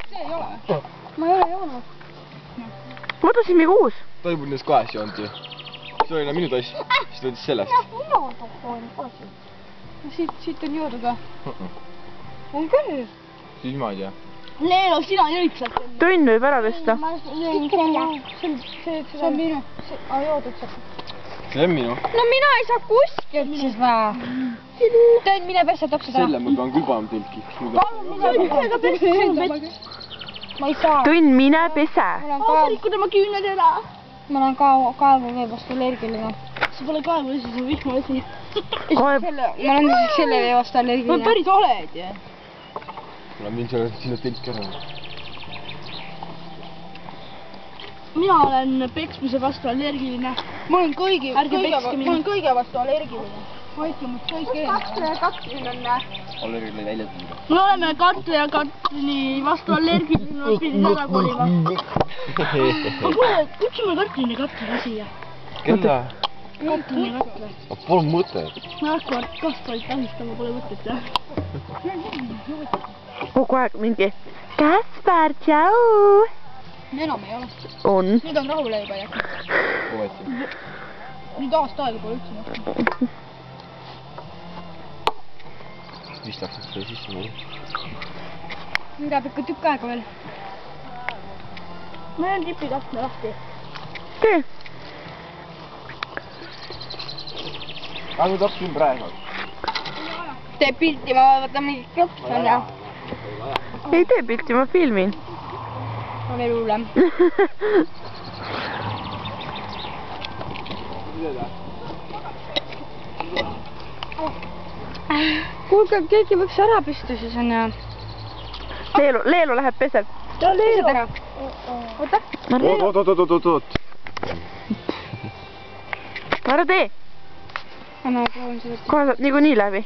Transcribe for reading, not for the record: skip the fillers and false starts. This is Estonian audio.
see ei ole. Ma ei ole joonud. Mõtlesin siis mingi uus. Toimub neist kahes joonud ju. See oli minu tass, siis ta võttis sellest. Siit on joodud või? On küll. Siis ma ei tea. Leelo, sina jõid sealt. Tõnn võib ära pesta. See on minu. Joodud sealt. See on minu. No mina ei saa kuskilt siis vää. Tõnn, mine pesa topsida. Selle ma pean küll panema telki. Ma ei saa. Tõnn, mine pese. Rikkuda ma küüned ära. Ma olen kaevuvee vastu allergiline. See pole kaevu, siis on vihmavesi. Ma olen selle vee vastu allergiline. Ma päris oled, jah. Ma olen mingi sinna telki ära. Mina olen peksmise vastu allergiline. Ma olen kõige vastu allergiline. Hoidke mut kõik ees. Katri ja Katrin on... Allergiline välja tulla. Me oleme Katri ja Katrini vastu allergiline. Nad pidid ära kolima. Kuule, kutsume Katrin ja Katri siia. Keda? Katrin ja Katri. Pole mõtet. Me hakkavad Kasparit ahistama, pole mõtet, jah. Kogu aeg mingi Kaspar, tšau! Enam ei ole. On. Nüüd on rahuleiba jäkki. Nüüd aasta aega pole üldse nähtud. Vist hakkab seda sisse mulle. Nüüd jääb ikka tükk aega veel. Meil on tipikastme lahti. Tee. Aga tapsin praegu. Tee pilti, ma võtan mingi klops on ja. Ei tee pilti, ma filmin. On veel hullem. Kuulge, keegi võiks ära pista siis on ja... Leelu läheb peseb. Pesed ära. Oota. Oot. Ära tee. Anna, proovin seda. Kohe saab niikuinii läbi.